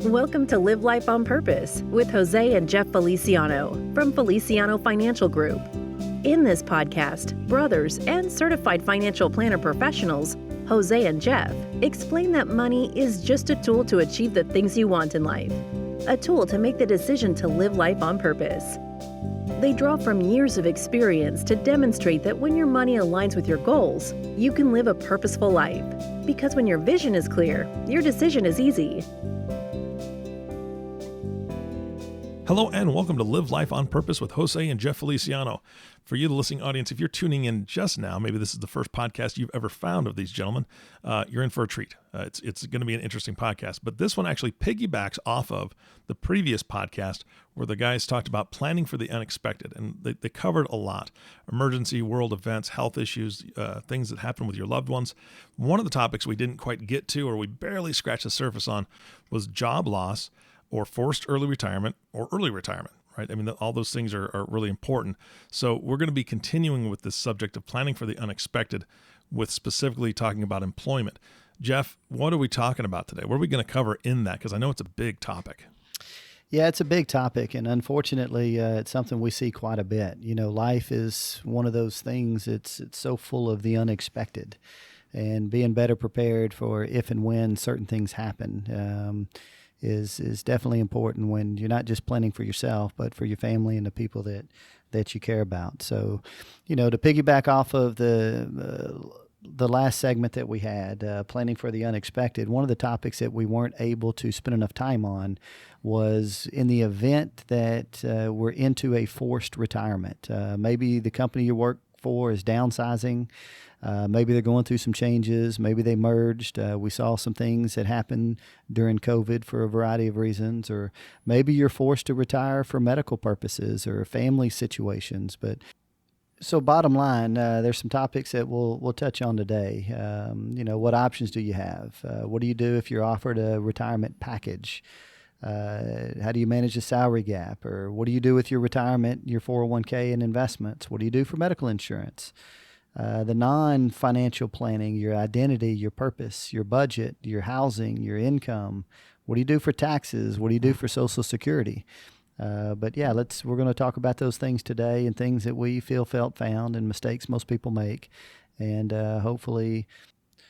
Welcome to Live Life on Purpose with Jose and Jeff Feliciano from Feliciano Financial Group. In this podcast, brothers and certified financial planner professionals, Jose and Jeff, explain that money is just a tool to achieve the things you want in life, a tool to make the decision to live life on purpose. They draw from years of experience to demonstrate that when your money aligns with your goals, you can live a purposeful life. Because when your vision is clear, your decision is easy. Hello and welcome to Live Life on Purpose with Jose and Jeff Feliciano. For you, the listening audience, if you're tuning in just now, maybe this is the first podcast you've ever found of these gentlemen, you're in for a treat. It's going to be an interesting podcast. But this one actually piggybacks off of the previous podcast where the guys talked about planning for the unexpected. And they covered a lot. Emergency, world events, health issues, things that happen with your loved ones. One of the topics we didn't quite get to, or we barely scratched the surface on, was job loss, or forced early retirement, or early retirement, right? I mean, all those things are really important. So we're going to be continuing with this subject of planning for the unexpected with specifically talking about employment. Jeff, what are we talking about today? What are we going to cover in that? Because I know it's a big topic. Yeah, it's a big topic, and unfortunately, it's something we see quite a bit. You know, life is one of those things, it's so full of the unexpected, and being better prepared for if and when certain things happen is definitely important when you're not just planning for yourself, but for your family and the people that you care about. So, you know, to piggyback off of the last segment that we had, planning for the unexpected, one of the topics that we weren't able to spend enough time on was in the event that we're into a forced retirement. Maybe the company you work for is downsizing. Maybe they're going through some changes. Maybe they merged. We saw some things that happened during COVID for a variety of reasons. Or maybe you're forced to retire for medical purposes or family situations. But so bottom line, there's some topics that we'll touch on today. You know, what options do you have? What do you do if you're offered a retirement package? How do you manage the salary gap? Or what do you do with your retirement, your 401k and investments? What do you do for medical insurance? The non-financial planning, your identity, your purpose, your budget, your housing, your income. What do you do for taxes? What do you do for Social Security? But yeah, we're going to talk about those things today and things that we felt, found, and mistakes most people make. And hopefully,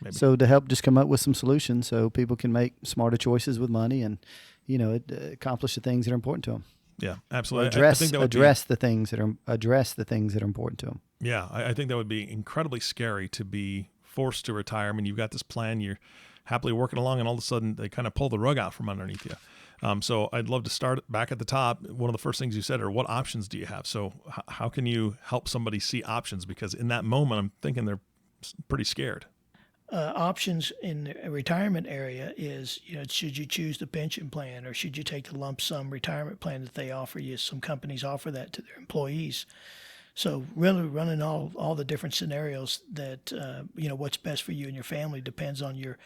so to help just come up with some solutions so people can make smarter choices with money and, you know, accomplish the things that are important to them. Yeah, absolutely. I think that address the things that are important to them. Yeah, I think that would be incredibly scary to be forced to retire. I mean, you've got this plan, you're happily working along, and all of a sudden they kind of pull the rug out from underneath you. So I'd love to start back at the top. One of the first things you said are, what options do you have? So how can you help somebody see options? Because in that moment, I'm thinking they're pretty scared. Options in a retirement area is, you know, should you choose the pension plan or should you take the lump sum retirement plan that they offer you? Some companies offer that to their employees. So really running all the different scenarios that, you know, what's best for you and your family depends on your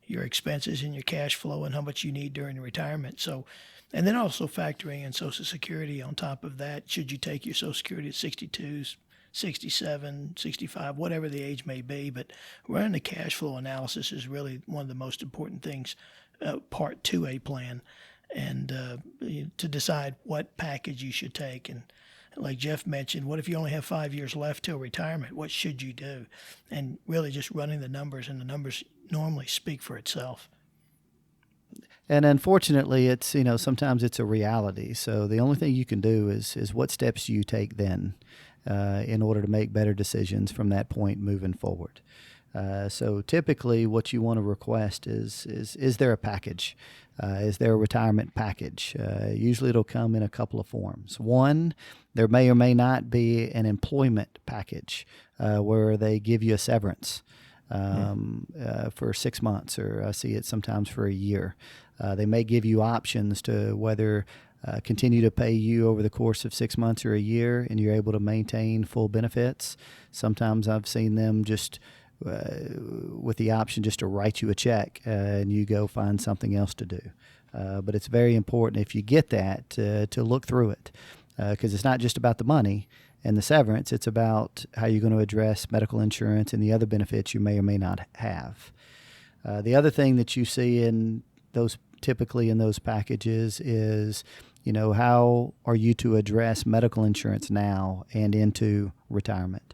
expenses and your cash flow and how much you need during retirement. So, and then also factoring in Social Security on top of that. Should you take your Social Security at 62, 67, 65, whatever the age may be, but running the cash flow analysis is really one of the most important things, part to a plan, and to decide what package you should take. And like Jeff mentioned, what if you only have 5 years left till retirement? What should you do? And really just running the numbers, and the numbers normally speak for itself. And unfortunately, it's, you know, sometimes it's a reality. So the only thing you can do is what steps you take then in order to make better decisions from that point moving forward. So typically what you want to request is there a package? Is there a retirement package? Usually it'll come in a couple of forms. One, there may or may not be an employment package where they give you a severance for 6 months, or I see it sometimes for a year. They may give you options to whether continue to pay you over the course of 6 months or a year, and you're able to maintain full benefits. Sometimes I've seen them just with the option just to write you a check and you go find something else to do. But it's very important if you get that to look through it, because it's not just about the money and the severance. It's about how you're going to address medical insurance and the other benefits you may or may not have. The other thing that you see in those typically in those packages is, how are you to address medical insurance now and into retirement,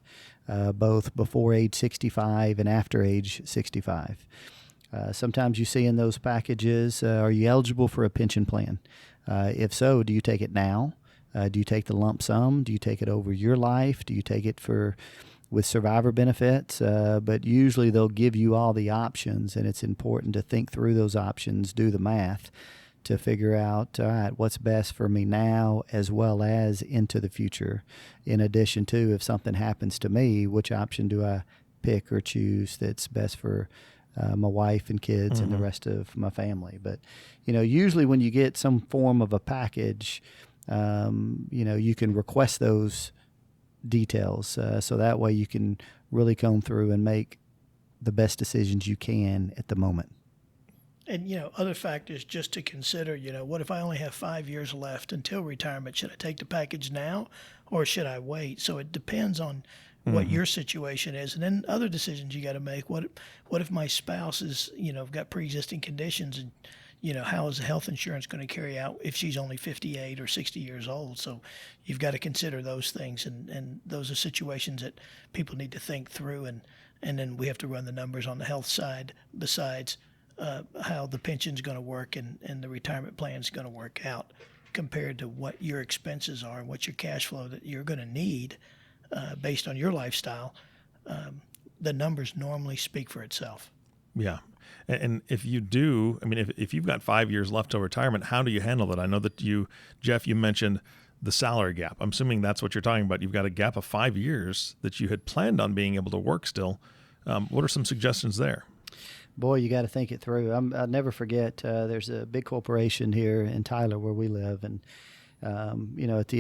both before age 65 and after age 65. Sometimes you see in those packages, are you eligible for a pension plan? If so, do you take it now? Do you take the lump sum? Do you take it over your life? Do you take it with survivor benefits? But usually they'll give you all the options, and it's important to think through those options, do the math to figure out, all right, what's best for me now as well as into the future. In addition to, if something happens to me, which option do I pick or choose that's best for my wife and kids and the rest of my family? But, usually when you get some form of a package, you can request those details so that way you can really comb through and make the best decisions you can at the moment. And, other factors just to consider, what if I only have 5 years left until retirement? Should I take the package now or should I wait? So it depends on what your situation is. And then other decisions you got to make. What if my spouse is, got pre-existing conditions, and, how is the health insurance going to carry out if she's only 58 or 60 years old? So you've got to consider those things. And those are situations that people need to think through. And then we have to run the numbers on the health side besides how the pension's going to work and the retirement plan's going to work out compared to what your expenses are and what your cash flow that you're going to need based on your lifestyle. The numbers normally speak for itself. Yeah. And if you do, if you've got 5 years left till retirement, how do you handle that? I know that Jeff, you mentioned the salary gap. I'm assuming that's what you're talking about. You've got a gap of 5 years that you had planned on being able to work still. What are some suggestions there? Boy, you got to think it through. I'll never forget, there's a big corporation here in Tyler where we live. And, I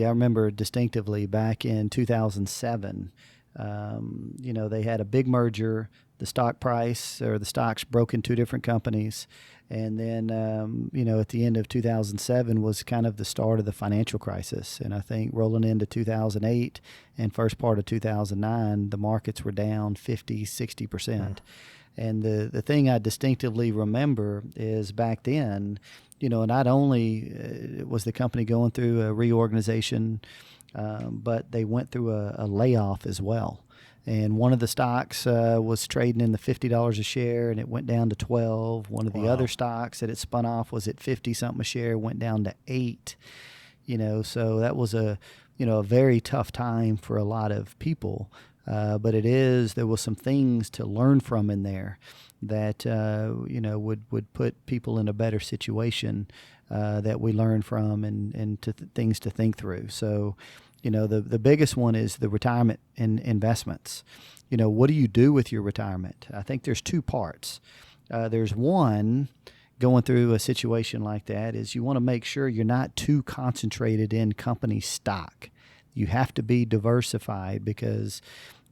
remember distinctively back in 2007, they had a big merger. The stock price or the stocks broke in two different companies. And then, at the end of 2007 was kind of the start of the financial crisis. And I think rolling into 2008 and first part of 2009, the markets were down 50, 60%. And the thing I distinctively remember is back then, not only was the company going through a reorganization, but they went through a layoff as well. And one of the stocks was trading in the $50 a share, and it went down to $12. One of the other stocks that it spun off was at 50 something a share, went down to $8. So that was a very tough time for a lot of people. But there was some things to learn from in there that would put people in a better situation that we learn from and things to think through. So. The biggest one is the retirement and investments. What do you do with your retirement? I think there's two parts. There's one, going through a situation like that, is you want to make sure you're not too concentrated in company stock. You have to be diversified because,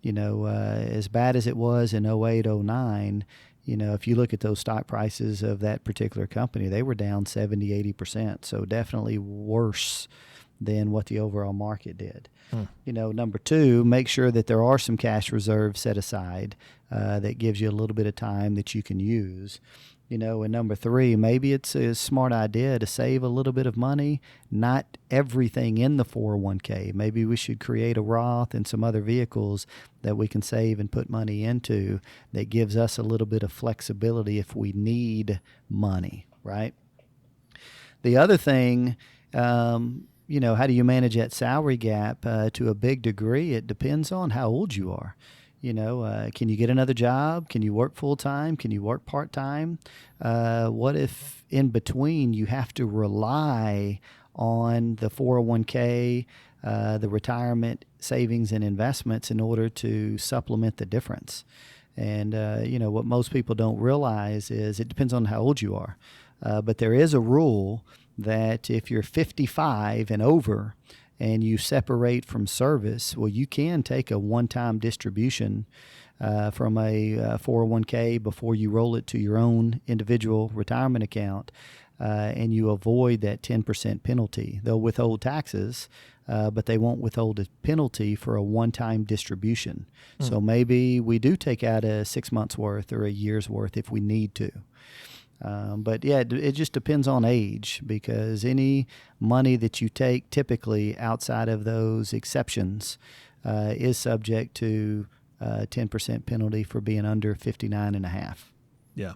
as bad as it was in 08, 09, if you look at those stock prices of that particular company, they were down 70, 80%. So definitely worse than what the overall market did. Number two, make sure that there are some cash reserves set aside that gives you a little bit of time that you can use. And number three, maybe it's a smart idea to save a little bit of money, not everything in the 401k. Maybe we should create a Roth and some other vehicles that we can save and put money into that gives us a little bit of flexibility if we need money, right? The other thing, how do you manage that salary gap to a big degree? It depends on how old you are. Can you get another job? Can you work full time? Can you work part time? What if in between you have to rely on the 401k, the retirement savings and investments in order to supplement the difference? And, what most people don't realize is it depends on how old you are. But there is a rule that if you're 55 and over and you separate from service, well, you can take a one-time distribution from a 401k before you roll it to your own individual retirement account, and you avoid that 10% penalty. They'll withhold taxes, but they won't withhold a penalty for a one-time distribution. So maybe we do take out a 6 months worth or a year's worth if we need to. But yeah, it just depends on age, because any money that you take typically outside of those exceptions is subject to a 10% penalty for being under 59 and a half. Yeah.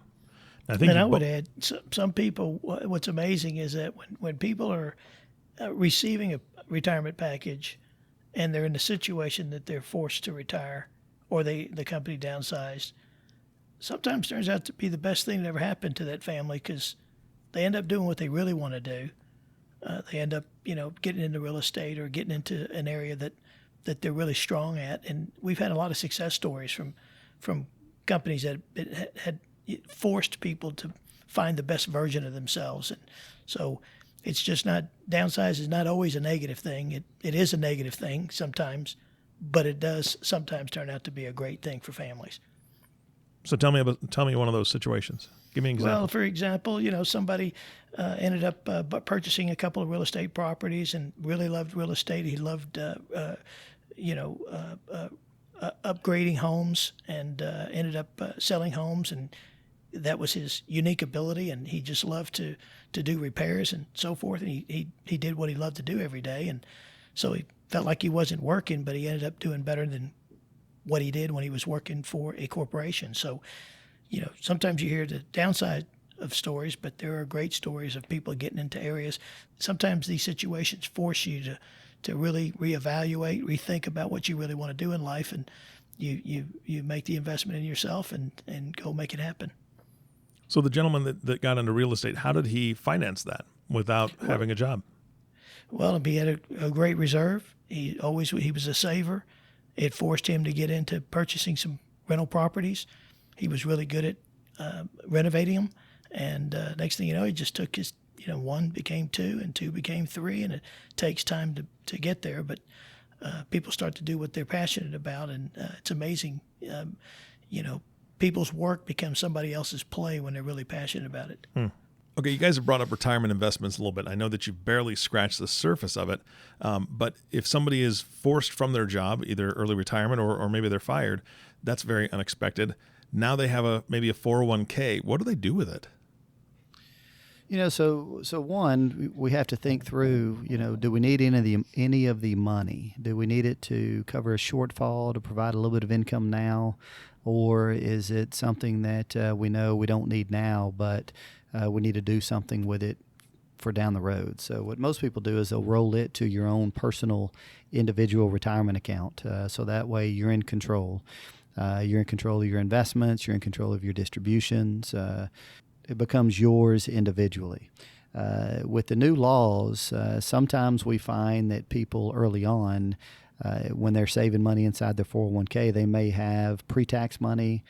I think And I would add, some people, what's amazing is that when people are receiving a retirement package and they're in the situation that they're forced to retire or the company downsized, sometimes turns out to be the best thing that ever happened to that family, because they end up doing what they really want to do. They end up, getting into real estate or getting into an area that they're really strong at. And we've had a lot of success stories from companies that had forced people to find the best version of themselves. And so it's just not, downsize is not always a negative thing. It is a negative thing sometimes, but it does sometimes turn out to be a great thing for families. So tell me one of those situations. Give me an example. Well, for example, somebody ended up purchasing a couple of real estate properties and really loved real estate. He loved, upgrading homes, and ended up selling homes, and that was his unique ability. And he just loved to do repairs and so forth. And he did what he loved to do every day, and so he felt like he wasn't working, but he ended up doing better than what he did when he was working for a corporation. So, sometimes you hear the downside of stories, but there are great stories of people getting into areas. Sometimes these situations force you to really reevaluate, rethink about what you really want to do in life, and you make the investment in yourself and go make it happen. So the gentleman that got into real estate, how did he finance that without having a job? Well, he had a great reserve. He was a saver. It forced him to get into purchasing some rental properties. He was really good at renovating them. And next thing you know, he just took his, one became two and two became three. And it takes time to get there. But people start to do what they're passionate about. And it's amazing. People's work becomes somebody else's play when they're really passionate about it. Okay, you guys have brought up retirement investments a little bit. I know that you've barely scratched the surface of it, but if somebody is forced from their job, either early retirement or maybe they're fired, that's very unexpected. Now they have maybe a 401k. What do they do with it? So one, we have to think through, do we need any of the money? Do we need it to cover a shortfall, to provide a little bit of income now? Or is it something that we know we don't need now, but we need to do something with it for down the road? So what most people do is they'll roll it to your own personal individual retirement account. So that way you're in control. You're in control of your investments. You're in control of your distributions. It becomes yours individually. With the new laws, sometimes we find that people early on, when they're saving money inside their 401k, they may have pre-tax money.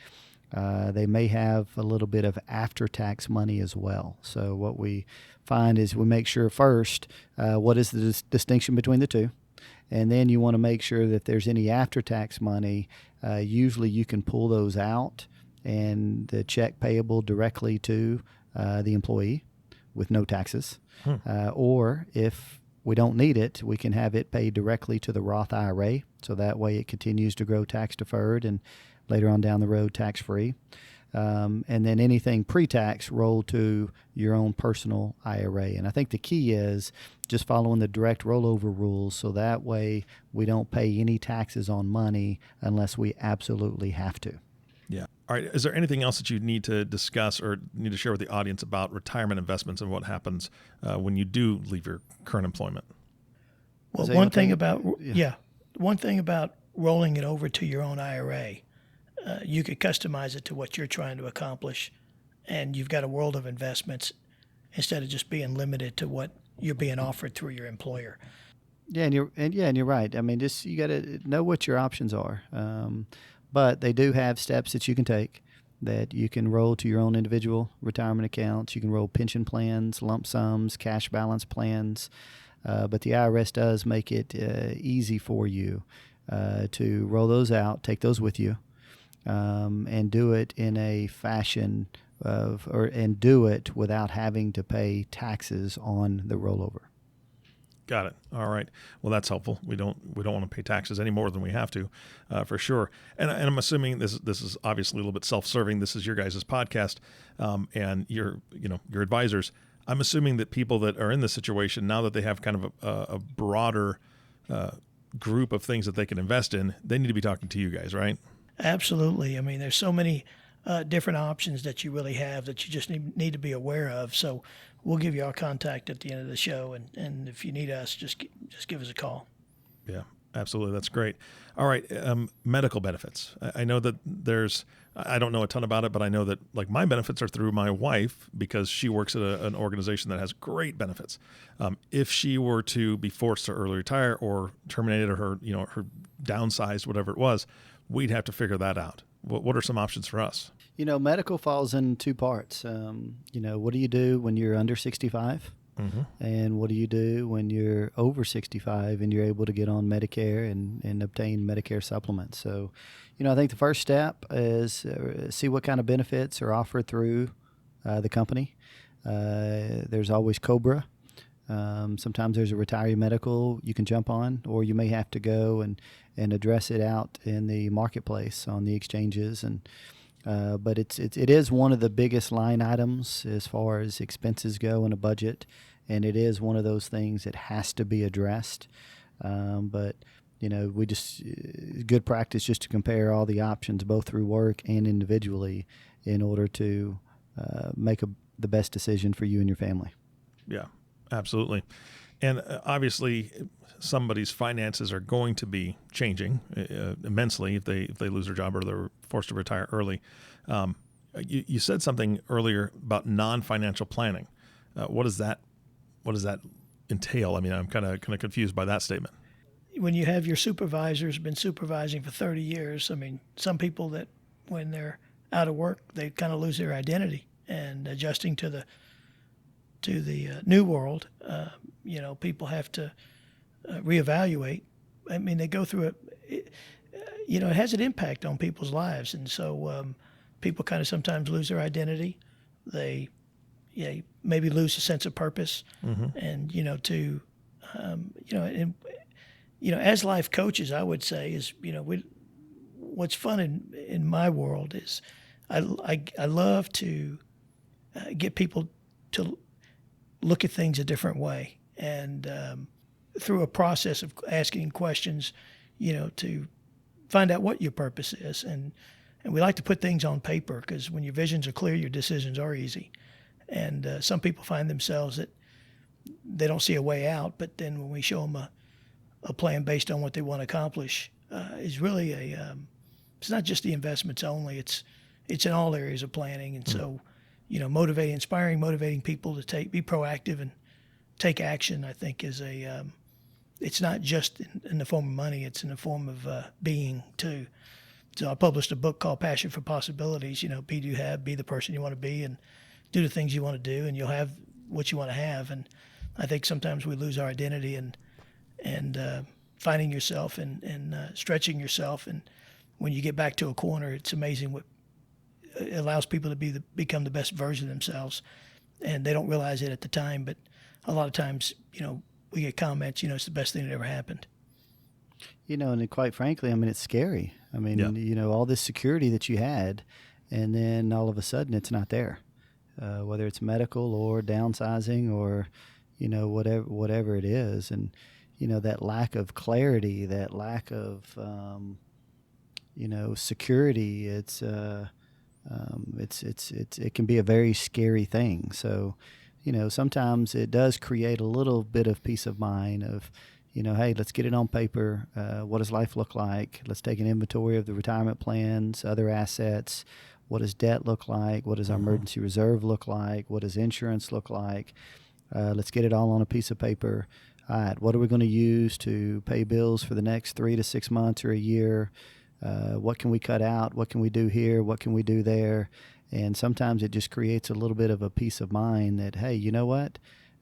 They may have a little bit of after-tax money as well. So what we find is we make sure first, what is the distinction between the two? And then you want to make sure that if there's any after-tax money, usually you can pull those out and the check payable directly to the employee with no taxes. Or if we don't need it, we can have it paid directly to the Roth IRA. So that way it continues to grow tax deferred and later on down the road tax free. And then anything pre-tax rolled to your own personal IRA. And I think the key is just following the direct rollover rules, so that way we don't pay any taxes on money unless we absolutely have to. Yeah. All right. Is there anything else that you need to discuss or need to share with the audience about retirement investments and what happens when you do leave your current employment? Well, one thing about rolling it over to your own IRA, you could customize it to what you're trying to accomplish, and you've got a world of investments instead of just being limited to what you're being offered through your employer. Yeah, and you're right. I mean, just you got to know what your options are. But they do have steps that you can take, that you can roll to your own individual retirement accounts. You can roll pension plans, lump sums, cash balance plans. But the IRS does make it easy for you to roll those out, take those with you, and do it in a fashion and do it without having to pay taxes on the rollover. Got it. All right. Well, that's helpful. We don't want to pay taxes any more than we have to, for sure. And I'm assuming this is obviously a little bit self-serving. This is your guys' podcast, and your advisors. I'm assuming that people that are in this situation now that they have kind of a broader group of things that they can invest in, they need to be talking to you guys, right? Absolutely. I mean, there's so many different options that you really have that you just need to be aware of. So we'll give you our contact at the end of the show, and if you need us, just give us a call. Yeah, absolutely. That's great. All right, medical benefits. I know that I don't know a ton about it, but I know that like my benefits are through my wife because she works at an organization that has great benefits. If she were to be forced to early retire or terminated, or her downsized, whatever it was, we'd have to figure that out. What are some options for us? Medical falls in two parts. What do you do when you're under 65? Mm-hmm. And what do you do when you're over 65 and you're able to get on Medicare and obtain Medicare supplements? So, I think the first step is see what kind of benefits are offered through the company. There's always COBRA. Sometimes there's a retiree medical you can jump on, or you may have to go and address it out in the marketplace on the exchanges. But it is one of the biggest line items as far as expenses go in a budget, and it is one of those things that has to be addressed. But we just good practice just to compare all the options both through work and individually in order to make the best decision for you and your family. Yeah, absolutely. And obviously, somebody's finances are going to be changing immensely if they lose their job or they're forced to retire early. You said something earlier about non-financial planning. What does that entail? I mean, I'm kind of confused by that statement. When you have your supervisors been supervising for 30 years, I mean, some people that when they're out of work, they kind of lose their identity, and adjusting to the new world, people have to reevaluate. I mean, they go through it. It has an impact on people's lives, and so people kind of sometimes lose their identity. They maybe lose a sense of purpose, mm-hmm. and as life coaches, I would say is what's fun in my world is I love to get people to look at things a different way, and through a process of asking questions, to find out what your purpose is. And we like to put things on paper because when your visions are clear, your decisions are easy. And some people find themselves that they don't see a way out, but then when we show them a plan based on what they want to accomplish, is really it's not just the investments only, it's in all areas of planning. And so, motivating people to be proactive and take action, I think is it's not just in the form of money, it's in the form of being too. So I published a book called Passion for Possibilities. Be the person you want to be and do the things you want to do, and you'll have what you want to have. And I think sometimes we lose our identity and finding yourself and stretching yourself. And when you get back to a corner, it's amazing what it allows people to become the best version of themselves. And they don't realize it at the time, but a lot of times, we get comments, it's the best thing that ever happened. And quite frankly, I mean, it's scary. I mean, all this security that you had, and then all of a sudden it's not there, whether it's medical or downsizing or, whatever it is. And, that lack of clarity, that lack of, security, it can be a very scary thing. So, sometimes it does create a little bit of peace of mind of, hey, let's get it on paper. What does life look like? Let's take an inventory of the retirement plans, other assets. What does debt look like? What does our emergency reserve look like? What does insurance look like? Let's get it all on a piece of paper. All right, what are we going to use to pay bills for the next 3 to 6 months or a year? What can we cut out? What can we do here? What can we do there? And sometimes it just creates a little bit of a peace of mind that, hey, you know what?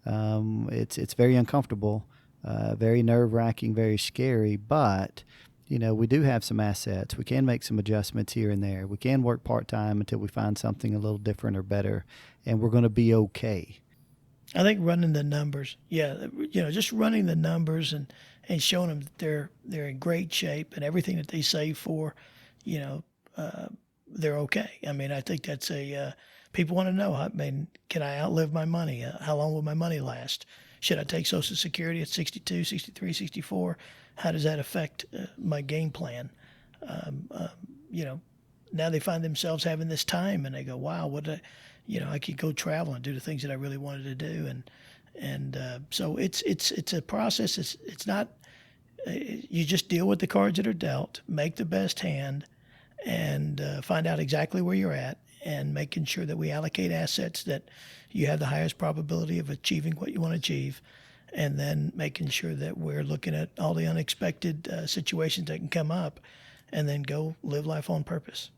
It's very uncomfortable, very nerve-wracking, very scary, but, we do have some assets. We can make some adjustments here and there. We can work part-time until we find something a little different or better, and we're going to be okay. I think running the numbers, just running the numbers and showing them that they're in great shape and everything that they save for, you know, they're okay. I mean, I think that's people want to know, I mean, can I outlive my money? How long will my money last? Should I take Social Security at 62, 63, 64? How does that affect my game plan? Now they find themselves having this time and they go, wow, I could go travel and do the things that I really wanted to do. So it's a process. It's not, you just deal with the cards that are dealt, make the best hand, and find out exactly where you're at, and making sure that we allocate assets that you have the highest probability of achieving what you want to achieve, and then making sure that we're looking at all the unexpected situations that can come up, and then go live life on purpose.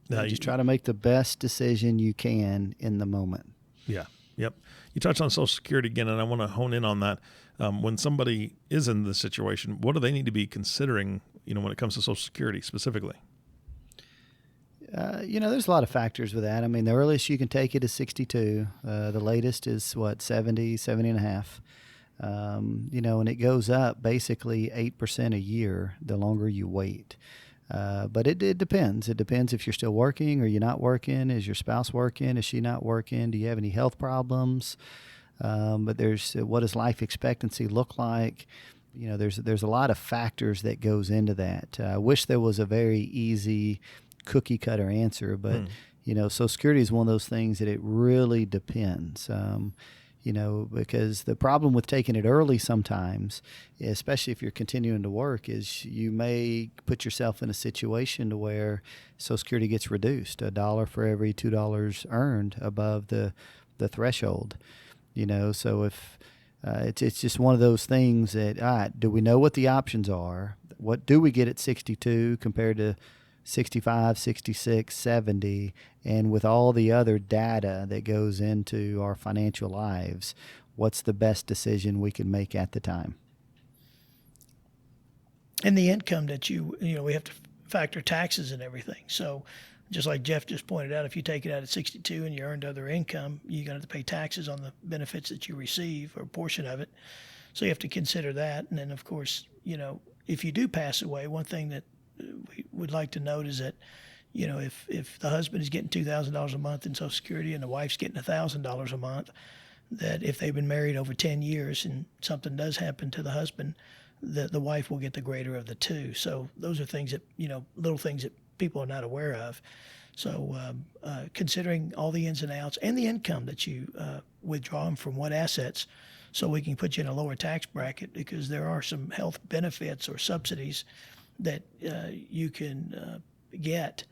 Now, just try to make the best decision you can in the moment. Yeah. Yep. You touched on Social Security again, and I want to hone in on that. When somebody is in this situation, what do they need to be considering, when it comes to Social Security specifically? There's a lot of factors with that. I mean, the earliest you can take it is 62. The latest is 70 and a half. And it goes up basically 8% a year the longer you wait. But it depends. It depends if you're still working or you're not working. Is your spouse working? Is she not working? Do you have any health problems? But there's what does life expectancy look like? There's a lot of factors that goes into that. I wish there was a very easy cookie cutter answer, but Social Security is one of those things that it really depends. Because the problem with taking it early sometimes, especially if you're continuing to work, is you may put yourself in a situation to where Social Security gets reduced, $1 for every $2 earned above the threshold. So if it's just one of those things that, all right, do we know what the options are? What do we get at 62 compared to 65, 66, 70, and with all the other data that goes into our financial lives, what's the best decision we can make at the time? And the income that we have to factor taxes and everything. So just like Jeff just pointed out, if you take it out at 62 and you earned other income, you're going to have to pay taxes on the benefits that you receive, or a portion of it. So you have to consider that. And then, of course, if you do pass away, one thing that we would like to note is that, if the husband is getting $2,000 a month in Social Security and the wife's getting $1,000 a month, that if they've been married over 10 years and something does happen to the husband, the wife will get the greater of the two. So those are things that, little things that people are not aware of. So considering all the ins and outs and the income that you withdraw from what assets, so we can put you in a lower tax bracket, because there are some health benefits or subsidies that you can get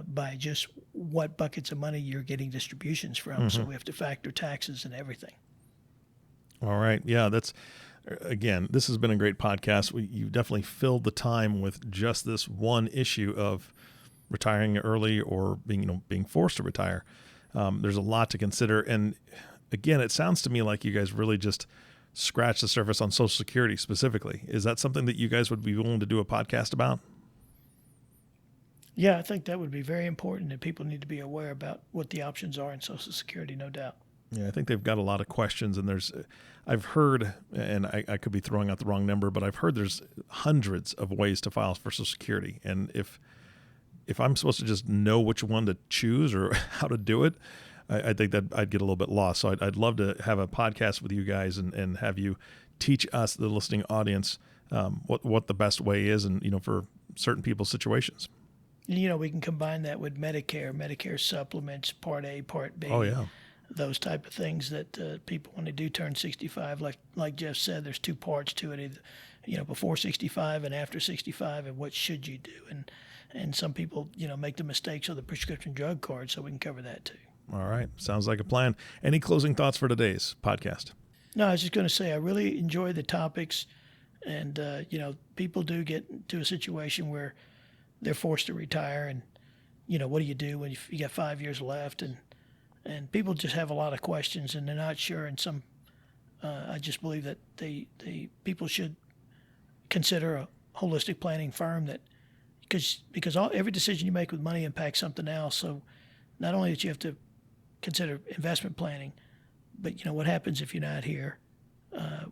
by just what buckets of money you're getting distributions from. Mm-hmm. So we have to factor taxes and everything. All right. Yeah, again, this has been a great podcast. You definitely filled the time with just this one issue of retiring early or being forced to retire. There's a lot to consider. And again, it sounds to me like you guys really just scratch the surface on Social Security specifically. Is that something that you guys would be willing to do a podcast about? Yeah, I think that would be very important, and people need to be aware about what the options are in Social Security, no doubt. Yeah, I think they've got a lot of questions, and I've heard, and I could be throwing out the wrong number, but I've heard there's hundreds of ways to file for Social Security. And if I'm supposed to just know which one to choose or how to do it, I think that I'd get a little bit lost. So I'd love to have a podcast with you guys and have you teach us, the listening audience, what the best way is, and for certain people's situations. We can combine that with Medicare supplements, Part A, Part B. Oh yeah, those type of things that people, when they do turn 65, like Jeff said, there's two parts to it. Either, before 65 and after 65, and what should you do? And some people, make the mistakes of the prescription drug card, so we can cover that too. All right. Sounds like a plan. Any closing thoughts for today's podcast? No, I was just going to say I really enjoy the topics, and people do get into a situation where they're forced to retire, and what do you do when you got 5 years left, and people just have a lot of questions and they're not sure. And some, I just believe that people should consider a holistic planning firm because every decision you make with money impacts something else. So not only that you have to consider investment planning, But what happens if you're not here?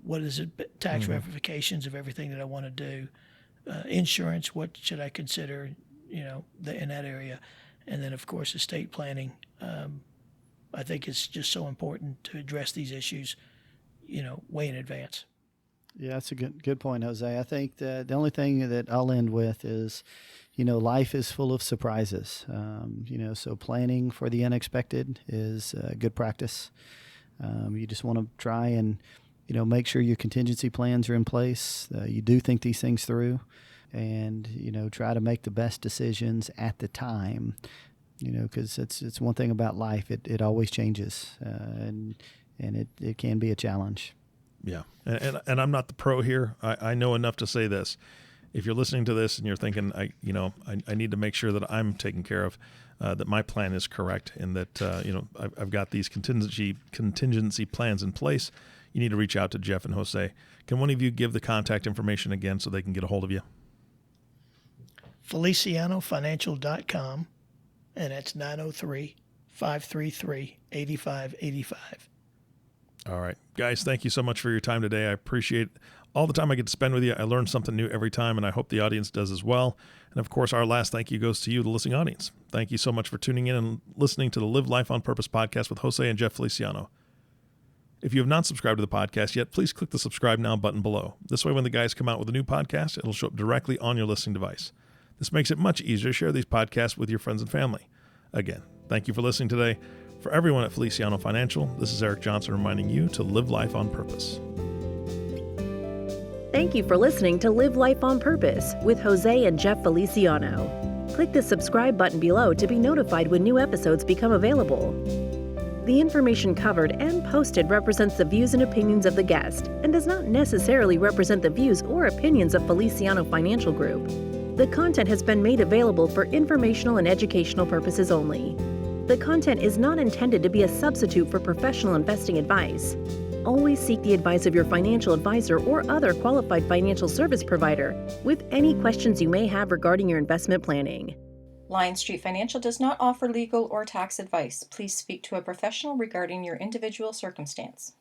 What is it? Tax ramifications of everything that I want to do. Insurance, what should I consider, in that area? And then, of course, estate planning. I think it's just so important to address these issues, way in advance. Yeah, that's a good point, Jose. I think that the only thing that I'll end with is, life is full of surprises. So planning for the unexpected is good practice. You just want to try and, make sure your contingency plans are in place. You do think these things through, and try to make the best decisions at the time. Because it's one thing about life; it always changes, and it can be a challenge. Yeah, and I'm not the pro here. I know enough to say this. If you're listening to this and you're thinking, I need to make sure that I'm taken care of, that my plan is correct, and that I've got these contingency plans in place, you need to reach out to Jeff and Jose. Can one of you give the contact information again so they can get a hold of you? FelicianoFinancial.com, and that's 903-533-8585. All right, guys, thank you so much for your time today. I appreciate all the time I get to spend with you. I learn something new every time, and I hope the audience does as well. And of course, our last thank you goes to you, the listening audience. Thank you so much for tuning in and listening to the Live Life on Purpose podcast with Jose and Jeff Feliciano. If you have not subscribed to the podcast yet, please click the subscribe now button below. This way, when the guys come out with a new podcast, it'll show up directly on your listening device. This makes it much easier to share these podcasts with your friends and family. Again, thank you for listening today. For everyone at Feliciano Financial, this is Eric Johnson reminding you to live life on purpose. Thank you for listening to Live Life on Purpose with Jose and Jeff Feliciano. Click the subscribe button below to be notified when new episodes become available. The information covered and posted represents the views and opinions of the guest and does not necessarily represent the views or opinions of Feliciano Financial Group. The content has been made available for informational and educational purposes only. The content is not intended to be a substitute for professional investing advice. Always seek the advice of your financial advisor or other qualified financial service provider with any questions you may have regarding your investment planning. Lion Street Financial does not offer legal or tax advice. Please speak to a professional regarding your individual circumstance.